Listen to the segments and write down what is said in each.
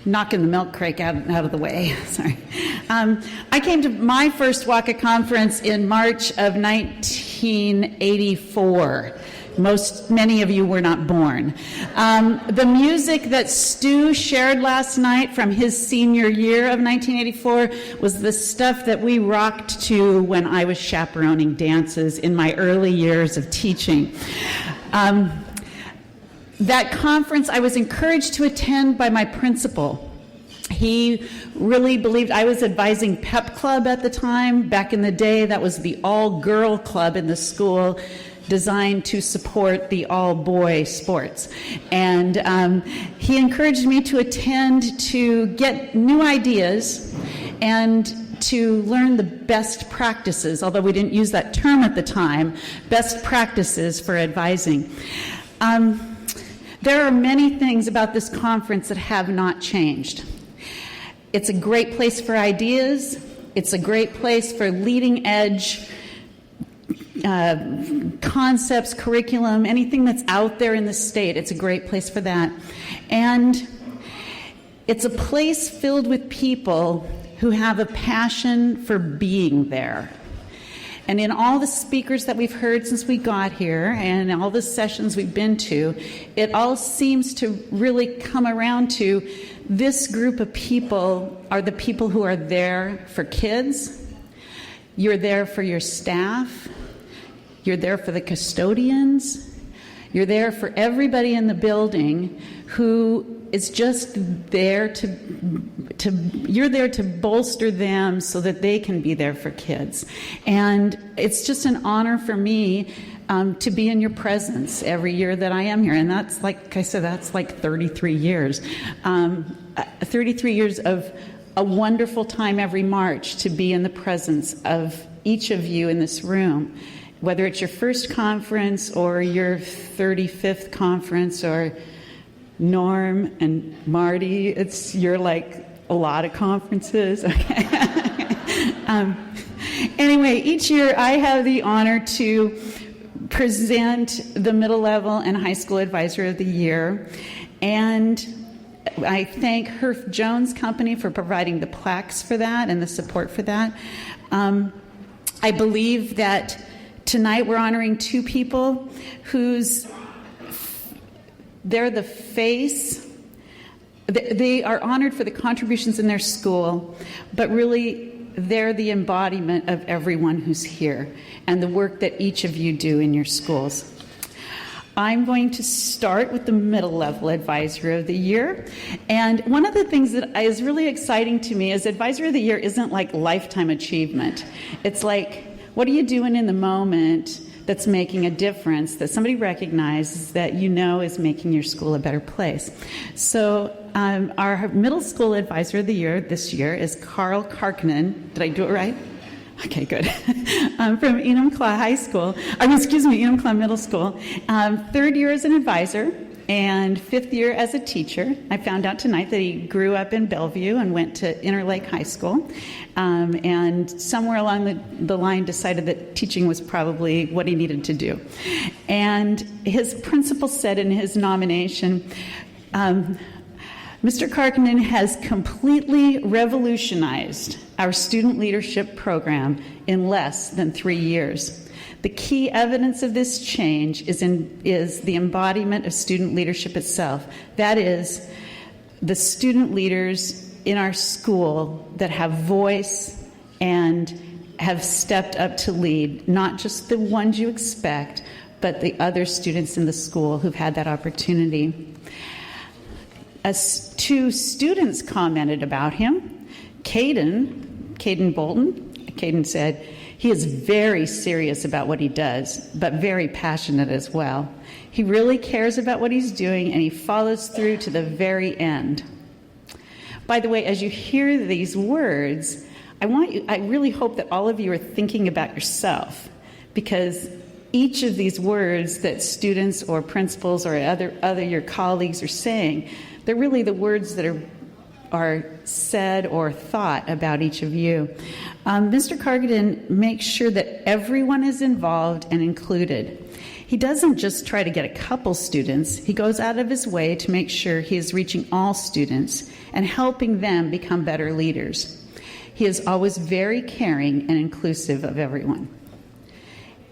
knocking the milk crate out of the way. Sorry. I came to my first WACA conference in March of 1984. Many of you were not born. The music that Stu shared last night from his senior year of 1984 was the stuff that we rocked to when I was chaperoning dances in my early years of teaching. That conference I was encouraged to attend by my principal. He really believed, I was advising Pep Club at the time. Back in the day, that was the all-girl club in the school, designed to support the all-boy sports. And he encouraged me to attend to get new ideas and to learn the best practices, although we didn't use that term at the time, best practices for advising. There are many things about this conference that have not changed. It's a great place for ideas. It's a great place for leading edge concepts, curriculum, anything that's out there in the state. It's a great place for that. And it's a place filled with people who have a passion for being there. And in all the speakers that we've heard since we got here and all the sessions we've been to, it all seems to really come around to this group of people are the people who are there for kids. You're there for your staff. You're there for the custodians. You're there for everybody in the building who is just there you're there to bolster them so that they can be there for kids. And it's just an honor for me to be in your presence every year that I am here. And that's, like I said, that's like 33 years. 33 years of a wonderful time every March to be in the presence of each of you in this room. Whether it's your first conference or your 35th conference, or Norm and Marty, you're like a lot of conferences. Okay. Anyway, each year I have the honor to present the middle level and high school advisor of the year, and I thank Herf Jones Company for providing the plaques for that and the support for that. I believe that tonight we're honoring two people they're the face. They are honored for the contributions in their school, but really they're the embodiment of everyone who's here and the work that each of you do in your schools. I'm going to start with the middle level advisor of the year. And one of the things that is really exciting to me is advisor of the year isn't like lifetime achievement. It's like, what are you doing in the moment that's making a difference, that somebody recognizes that you know is making your school a better place? So our middle school advisor of the year this year is Karl Karkainen. Did I do it right? Okay, good. From Enumclaw High School, Enumclaw Middle School. Third year as an advisor and fifth year as a teacher. I found out tonight that he grew up in Bellevue and went to Interlake High School. And somewhere along the line decided that teaching was probably what he needed to do. And his principal said in his nomination, Mr. Karkainen has completely revolutionized our student leadership program in less than 3 years. The key evidence of this change is the embodiment of student leadership itself. That is, the student leaders in our school that have voice and have stepped up to lead, not just the ones you expect, but the other students in the school who've had that opportunity. As two students commented about him, Caden Bolton. Caden said, he is very serious about what he does, but very passionate as well. He really cares about what he's doing, and he follows through to the very end. By the way, as you hear these words, I really hope that all of you are thinking about yourself, because each of these words that students or principals or other your colleagues are saying, they're really the words that are said or thought about each of you. Mr. Kargin makes sure that everyone is involved and included. He doesn't just try to get a couple students, he goes out of his way to make sure he is reaching all students and helping them become better leaders. He is always very caring and inclusive of everyone.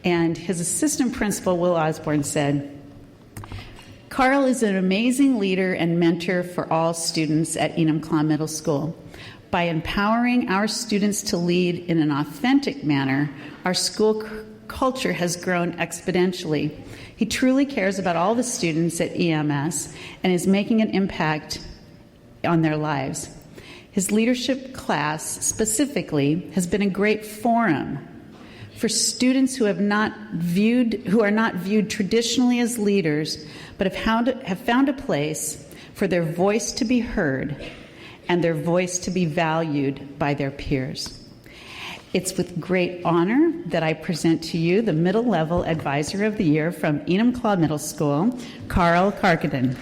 And his assistant principal, Will Osborne, said, Karl is an amazing leader and mentor for all students at Enumclaw Middle School. By empowering our students to lead in an authentic manner, our school culture has grown exponentially. He truly cares about all the students at EMS and is making an impact on their lives. His leadership class specifically has been a great forum for students who are not viewed traditionally as leaders, but have found a place for their voice to be heard and their voice to be valued by their peers. It's with great honor that I present to you the Middle Level Advisor of the Year from Enumclaw Middle School, Karl Karkainen.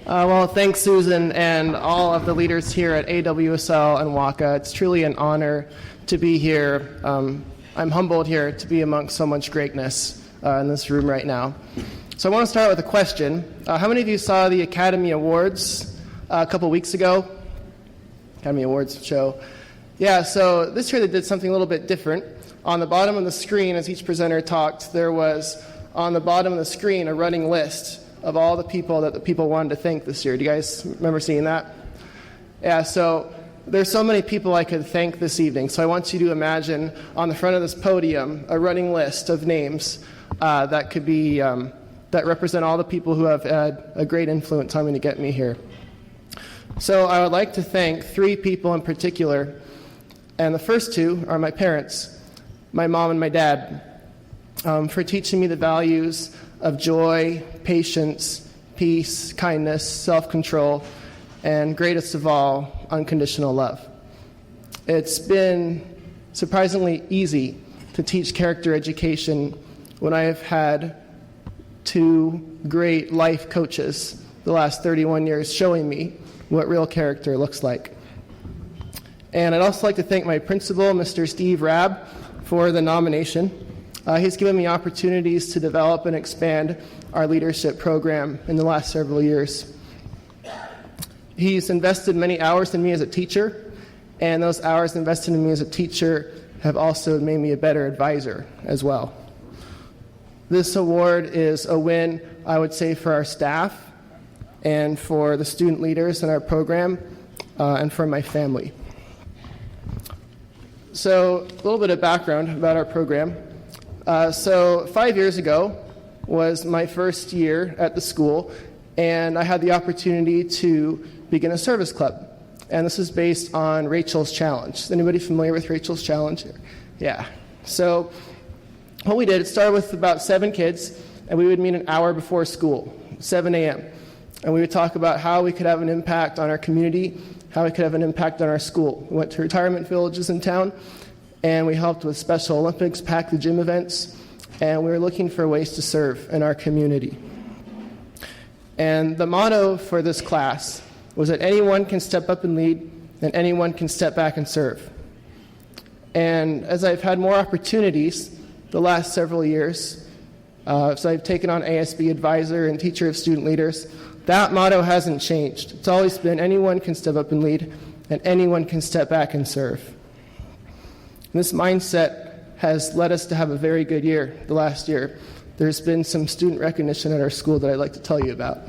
Well, thanks, Susan, and all of the leaders here at AWSL and WACA. It's truly an honor to be here. I'm humbled here to be amongst so much greatness in this room right now. So I want to start with a question. How many of you saw the Academy Awards a couple weeks ago? Academy Awards show. Yeah, so this year they did something a little bit different. On the bottom of the screen, as each presenter talked, there was on the bottom of the screen a running list of all the people that the people wanted to thank this year. Do you guys remember seeing that? Yeah, so there's so many people I could thank this evening. So I want you to imagine on the front of this podium a running list of names that could be that represent all the people who have had a great influence on me to get me here. So I would like to thank 3 people in particular, and the first 2 are my parents, my mom and my dad, for teaching me the values of joy, patience, peace, kindness, self-control, and greatest of all, unconditional love. It's been surprisingly easy to teach character education when I have had 2 great life coaches the last 31 years showing me what real character looks like. And I'd also like to thank my principal, Mr. Steve Rabb, for the nomination. He's given me opportunities to develop and expand our leadership program in the last several years. He's invested many hours in me as a teacher, and those hours invested in me as a teacher have also made me a better advisor as well. This award is a win, I would say, for our staff and for the student leaders in our program and for my family. So a little bit of background about our program. So 5 years ago was my first year at the school, and I had the opportunity to begin a service club. And this is based on Rachel's Challenge. Is anybody familiar with Rachel's Challenge? Yeah. So what we did, it started with about 7 kids, and we would meet an hour before school, 7 a.m. And we would talk about how we could have an impact on our community, how we could have an impact on our school. We went to retirement villages in town, and we helped with Special Olympics, pack the gym events, and we were looking for ways to serve in our community. And the motto for this class was that anyone can step up and lead, and anyone can step back and serve. And as I've had more opportunities the last several years, so I've taken on ASB advisor and teacher of student leaders, that motto hasn't changed. It's always been anyone can step up and lead, and anyone can step back and serve. And this mindset has led us to have a very good year the last year. There's been some student recognition at our school that I'd like to tell you about.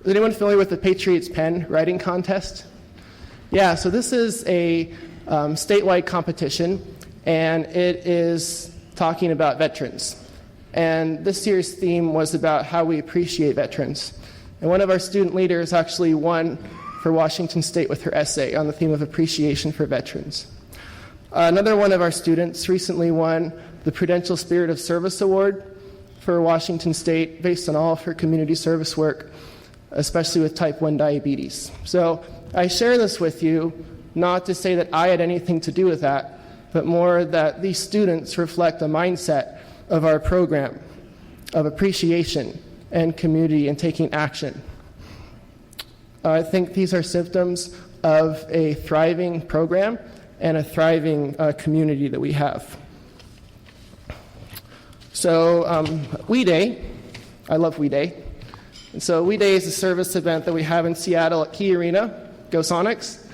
Is anyone familiar with the Patriots Pen writing contest? Yeah, so this is a statewide competition, and it is talking about veterans. And this year's theme was about how we appreciate veterans. And one of our student leaders actually won for Washington State with her essay on the theme of appreciation for veterans. Another one of our students recently won the Prudential Spirit of Service Award for Washington State based on all of her community service work. especially with type 1 diabetes. So I share this with you not to say that I had anything to do with that, but more that these students reflect a mindset of our program, of appreciation and community and taking action. I think these are symptoms of a thriving program and a thriving community that we have. So We Day, I love We Day. And so We Day is a service event that we have in Seattle at Key Arena, Go Sonics.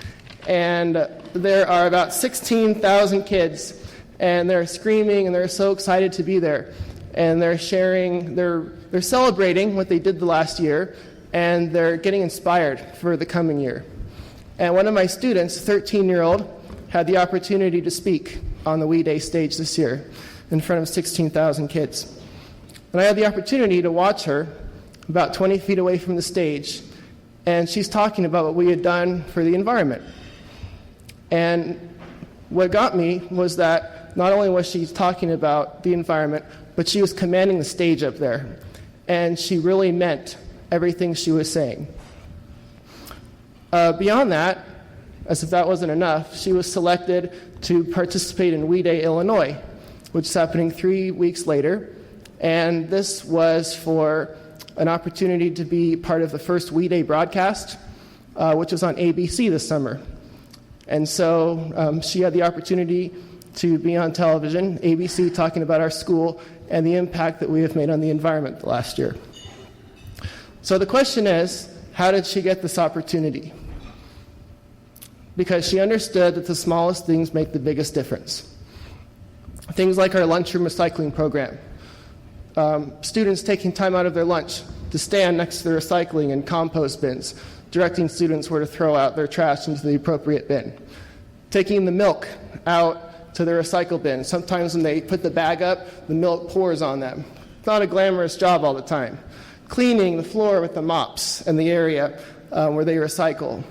And there are about 16,000 kids, and they're screaming and they're so excited to be there. And they're sharing, they're celebrating what they did the last year, and they're getting inspired for the coming year. And one of my students, a 13-year-old, had the opportunity to speak on the We Day stage this year in front of 16,000 kids. And I had the opportunity to watch her about 20 feet away from the stage, and she's talking about what we had done for the environment. And what got me was that not only was she talking about the environment, but she was commanding the stage up there. And she really meant everything she was saying. Beyond that, as if that wasn't enough, she was selected to participate in We Day Illinois, which is happening 3 weeks later. And this was for an opportunity to be part of the first We Day broadcast, which was on ABC this summer. And so she had the opportunity to be on television, ABC, talking about our school and the impact that we have made on the environment the last year. So the question is, how did she get this opportunity? Because she understood that the smallest things make the biggest difference. Things like our lunchroom recycling program. Students taking time out of their lunch to stand next to the recycling and compost bins, directing students where to throw out their trash into the appropriate bin. Taking the milk out to the recycle bin. Sometimes when they put the bag up, the milk pours on them. It's not a glamorous job all the time. Cleaning the floor with the mops in the area where they recycle.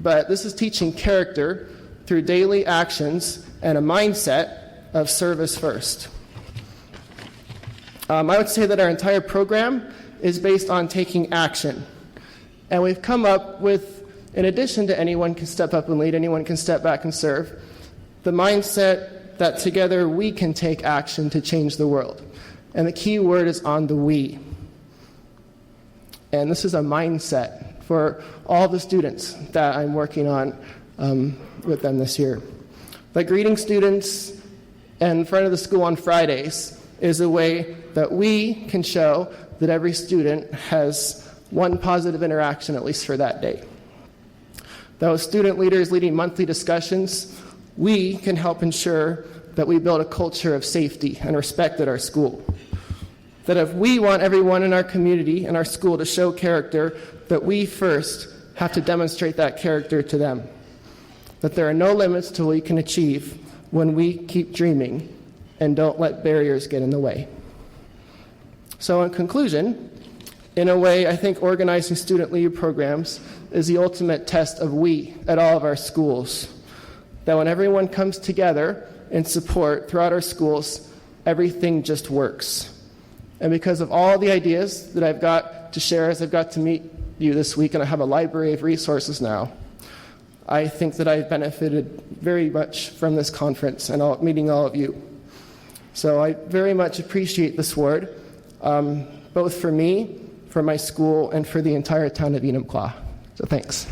But this is teaching character through daily actions and a mindset of service first. I would say that our entire program is based on taking action. And we've come up with, in addition to anyone can step up and lead, anyone can step back and serve, the mindset that together we can take action to change the world. And the key word is on the we. And this is a mindset for all the students that I'm working on with them this year. Like greeting students in front of the school on Fridays is a way that we can show that every student has one positive interaction, at least for that day. Those student leaders leading monthly discussions, we can help ensure that we build a culture of safety and respect at our school. That if we want everyone in our community and our school to show character, that we first have to demonstrate that character to them. That there are no limits to what we can achieve when we keep dreaming and don't let barriers get in the way. So in conclusion, in a way, I think organizing student leader programs is the ultimate test of we at all of our schools. That when everyone comes together in support throughout our schools, everything just works. And because of all the ideas that I've got to share as I've got to meet you this week, and I have a library of resources now, I think that I've benefited very much from this conference and meeting all of you. So I very much appreciate this award, both for me, for my school, and for the entire town of Enumclaw. So thanks.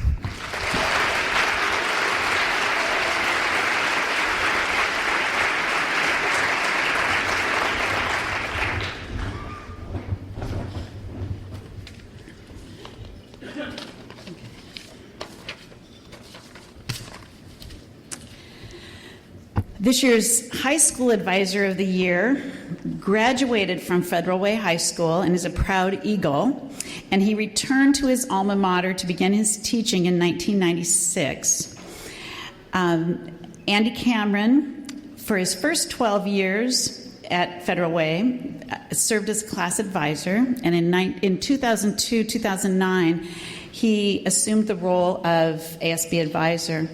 This year's High School Advisor of the Year graduated from Federal Way High School and is a proud Eagle, and he returned to his alma mater to begin his teaching in 1996. Andy Cameron, for his first 12 years at Federal Way, served as class advisor, and in 2002-2009, he assumed the role of ASB advisor.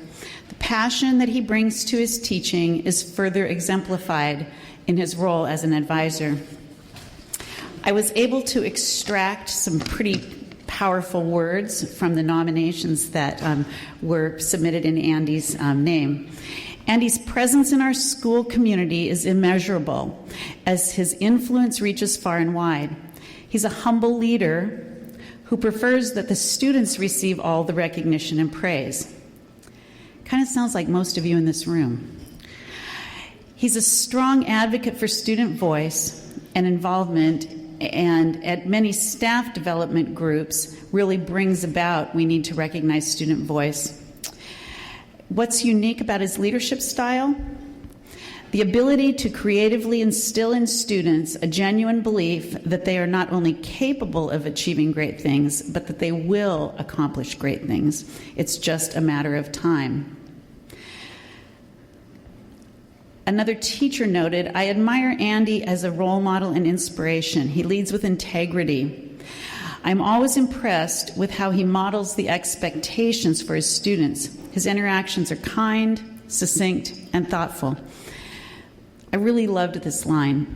Passion that he brings to his teaching is further exemplified in his role as an advisor. I was able to extract some pretty powerful words from the nominations that were submitted in Andy's name. Andy's presence in our school community is immeasurable as his influence reaches far and wide. He's a humble leader who prefers that the students receive all the recognition and praise. Kind of sounds like most of you in this room. He's a strong advocate for student voice and involvement, and at many staff development groups really brings about we need to recognize student voice. What's unique about his leadership style? The ability to creatively instill in students a genuine belief that they are not only capable of achieving great things, but that they will accomplish great things. It's just a matter of time. Another teacher noted, "I admire Andy as a role model and inspiration. He leads with integrity. I'm always impressed with how he models the expectations for his students. His interactions are kind, succinct, and thoughtful." I really loved this line.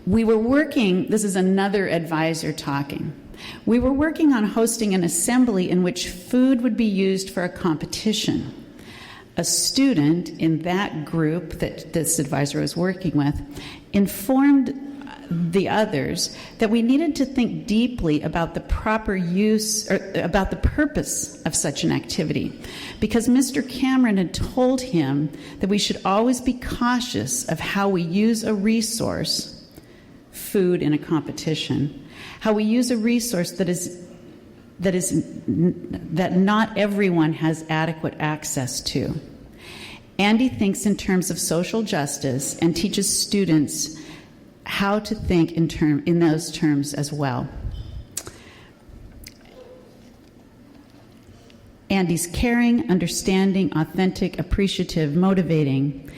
We were working, this is another advisor talking. We were working on hosting an assembly in which food would be used for a competition. A student in that group that this advisor was working with informed the others that we needed to think deeply about the proper use, or about the purpose of such an activity, because Mr. Cameron had told him that we should always be cautious of how we use a resource, food in a competition, how we use a resource that not everyone has adequate access to. Andy thinks in terms of social justice and teaches students how to think in those terms as well. Andy's caring, understanding, authentic, appreciative, motivating.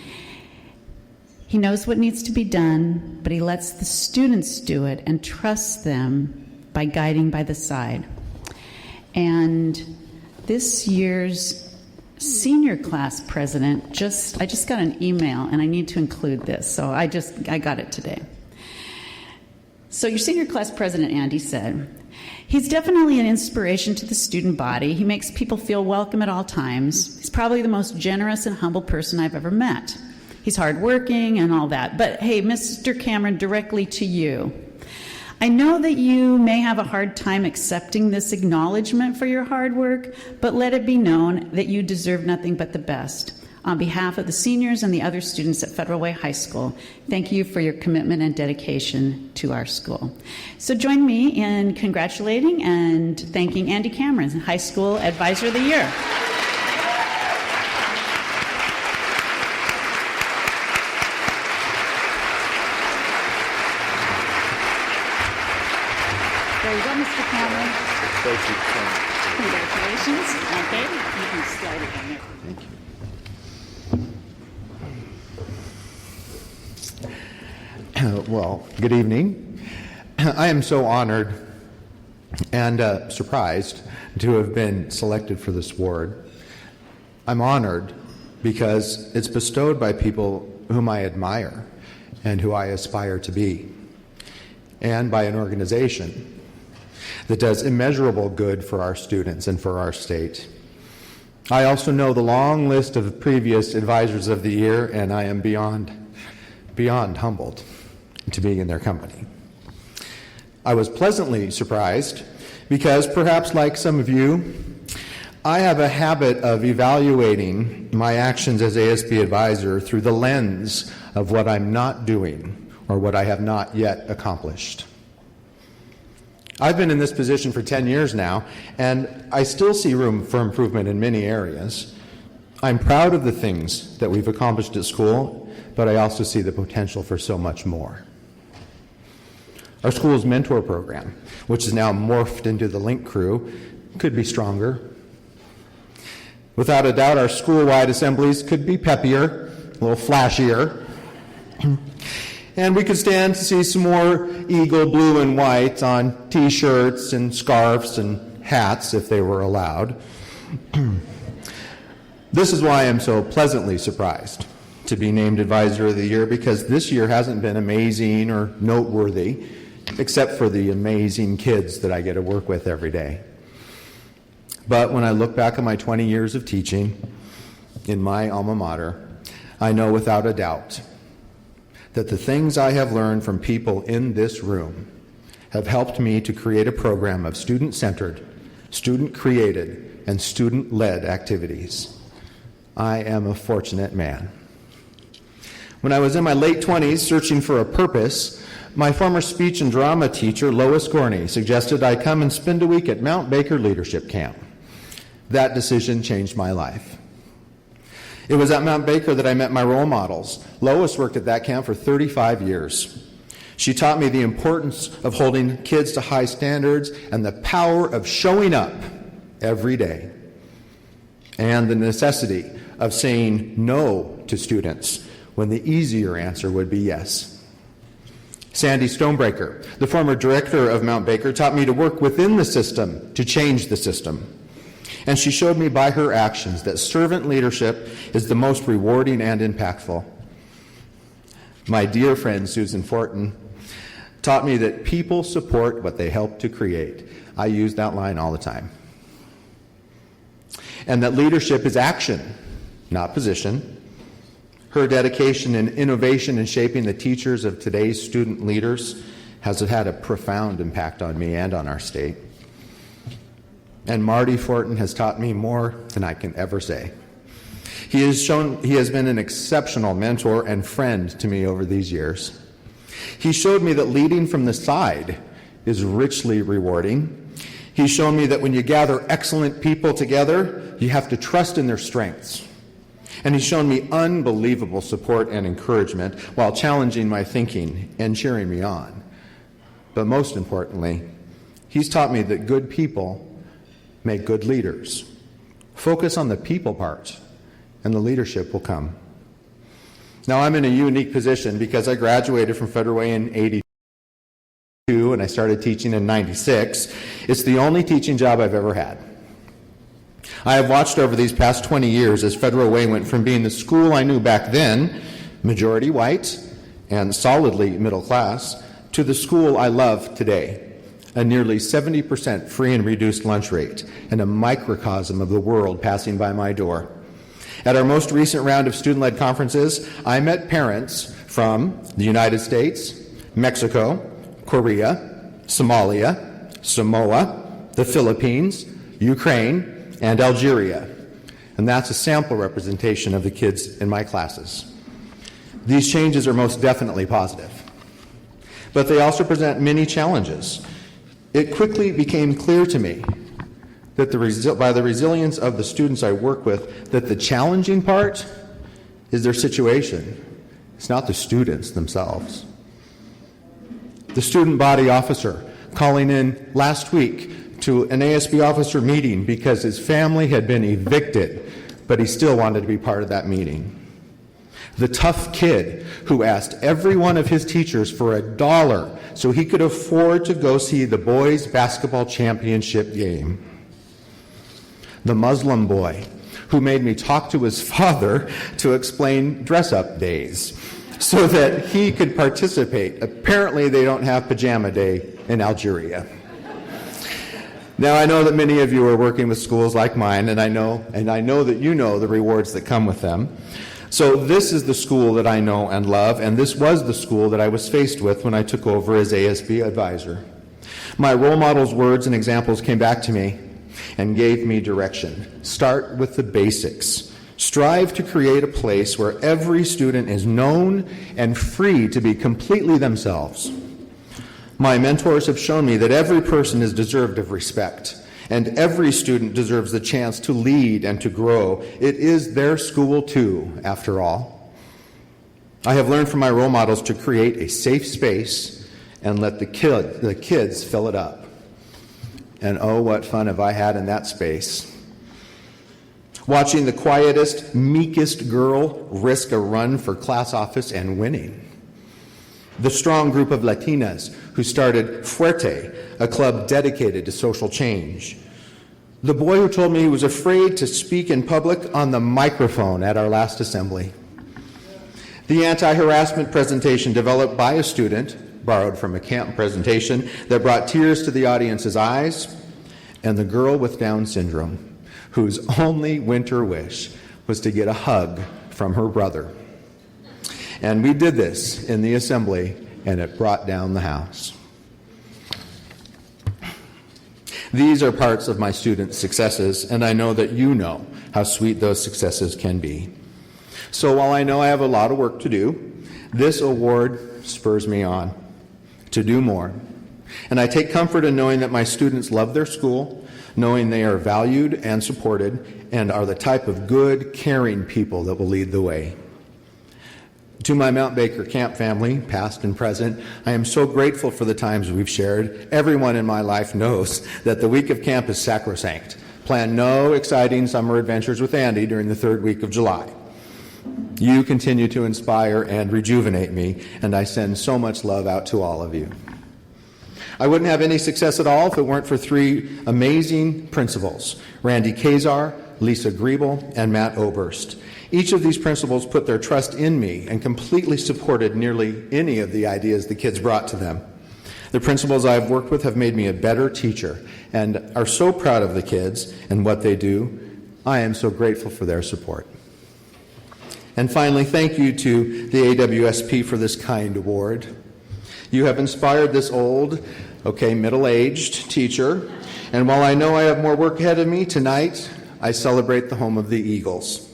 He knows what needs to be done, but he lets the students do it and trusts them by guiding by the side. And this year's senior class president, I just got an email, and I need to include this, so I got it today. So your senior class president, Andy, said, "He's definitely an inspiration to the student body. He makes people feel welcome at all times. He's probably the most generous and humble person I've ever met. He's hardworking and all that. But hey, Mr. Cameron, directly to you. I know that you may have a hard time accepting this acknowledgement for your hard work, but let it be known that you deserve nothing but the best. On behalf of the seniors and the other students at Federal Way High School, thank you for your commitment and dedication to our school." So join me in congratulating and thanking Andy Cameron, High School Advisor of the Year. There you go, Mr. Cameron. Congratulations. Okay, you can slide it in there. Thank you. Well, good evening. I am so honored and surprised to have been selected for this award. I'm honored because it's bestowed by people whom I admire and who I aspire to be, and by an organization that does immeasurable good for our students and for our state. I also know the long list of previous advisors of the year, and I am beyond humbled to be in their company. I was pleasantly surprised because, perhaps like some of you, I have a habit of evaluating my actions as ASB advisor through the lens of what I'm not doing or what I have not yet accomplished. I've been in this position for 10 years now, and I still see room for improvement in many areas. I'm proud of the things that we've accomplished at school, but I also see the potential for so much more. Our school's mentor program, which is now morphed into the Link Crew, could be stronger. Without a doubt, our school-wide assemblies could be peppier, a little flashier. And we could stand to see some more Eagle blue and white on T-shirts and scarves and hats if they were allowed. This is why I'm so pleasantly surprised to be named Advisor of the Year, because this year hasn't been amazing or noteworthy. except for the amazing kids that I get to work with every day. But when I look back on my 20 years of teaching in my alma mater, I know without a doubt that the things I have learned from people in this room have helped me to create a program of student-centered, student-created, and student-led activities. I am a fortunate man. When I was in my late 20s searching for a purpose, my former speech and drama teacher, Lois Gorney, suggested I come and spend a week at Mount Baker Leadership Camp. That decision changed my life. It was at Mount Baker that I met my role models. Lois worked at that camp for 35 years. She taught me the importance of holding kids to high standards and the power of showing up every day, and the necessity of saying no to students when the easier answer would be yes. Sandy Stonebreaker, the former director of Mount Baker, taught me to work within the system to change the system. And she showed me by her actions that servant leadership is the most rewarding and impactful. My dear friend Susan Fortin taught me that people support what they help to create. I use that line all the time. And that leadership is action, not position. Her dedication and innovation in shaping the teachers of today's student leaders has had a profound impact on me and on our state. And Marty Fortin has taught me more than I can ever say. He has been an exceptional mentor and friend to me over these years. He showed me that leading from the side is richly rewarding. He's shown me that when you gather excellent people together, you have to trust in their strengths. And he's shown me unbelievable support and encouragement while challenging my thinking and cheering me on. But most importantly, he's taught me that good people make good leaders. Focus on the people part, and the leadership will come. Now, I'm in a unique position because I graduated from Federal Way in '82 and I started teaching in '96. It's the only teaching job I've ever had. I have watched over these past 20 years as Federal Way went from being the school I knew back then, majority white and solidly middle class, to the school I love today, a nearly 70% free and reduced lunch rate, and a microcosm of the world passing by my door. At our most recent round of student-led conferences, I met parents from the United States, Mexico, Korea, Somalia, Samoa, the Philippines, Ukraine, and Algeria. And that's a sample representation of the kids in my classes. These changes are most definitely positive, but they also present many challenges. It quickly became clear to me that by the resilience of the students I work with, that the challenging part is their situation. It's not the students themselves. The student body officer calling in last week to an ASB officer meeting because his family had been evicted, but he still wanted to be part of that meeting. The tough kid who asked every one of his teachers for $1 so he could afford to go see the boys' basketball championship game. The Muslim boy who made me talk to his father to explain dress-up days so that he could participate. Apparently they don't have pajama day in Algeria. Now, I know that many of you are working with schools like mine, and I know that you know the rewards that come with them. So this is the school that I know and love, and this was the school that I was faced with when I took over as ASB advisor. My role models' words and examples came back to me and gave me direction. Start with the basics. Strive to create a place where every student is known and free to be completely themselves. My mentors have shown me that every person is deserved of respect, and every student deserves the chance to lead and to grow. It is their school too, after all. I have learned from my role models to create a safe space and let the kids fill it up. And oh, what fun have I had in that space. Watching the quietest, meekest girl risk a run for class office and winning. The strong group of Latinas who started Fuerte, a club dedicated to social change. The boy who told me he was afraid to speak in public on the microphone at our last assembly. The anti-harassment presentation developed by a student borrowed from a camp presentation that brought tears to the audience's eyes, and the girl with Down syndrome, whose only winter wish was to get a hug from her brother. And we did this in the assembly, and it brought down the house. These are parts of my students' successes, and I know that you know how sweet those successes can be. So while I know I have a lot of work to do, this award spurs me on to do more. And I take comfort in knowing that my students love their school, knowing they are valued and supported, and are the type of good, caring people that will lead the way. To my Mount Baker Camp family, past and present, I am so grateful for the times we've shared. Everyone in my life knows that the week of camp is sacrosanct. Plan no exciting summer adventures with Andy during the third week of July. You continue to inspire and rejuvenate me, and I send so much love out to all of you. I wouldn't have any success at all if it weren't for three amazing principals, Randy Kazar, Lisa Griebel, and Matt Oberst. Each of these principals put their trust in me and completely supported nearly any of the ideas the kids brought to them. The principals I've worked with have made me a better teacher and are so proud of the kids and what they do. I am so grateful for their support. And finally, thank you to the AWSP for this kind award. You have inspired this old, middle-aged teacher, and while I know I have more work ahead of me, tonight I celebrate the home of the Eagles.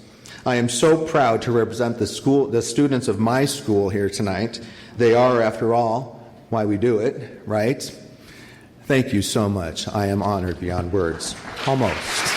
I am so proud to represent the students of my school here tonight. They are, after all, why we do it, right? Thank you so much. I am honored beyond words. Almost.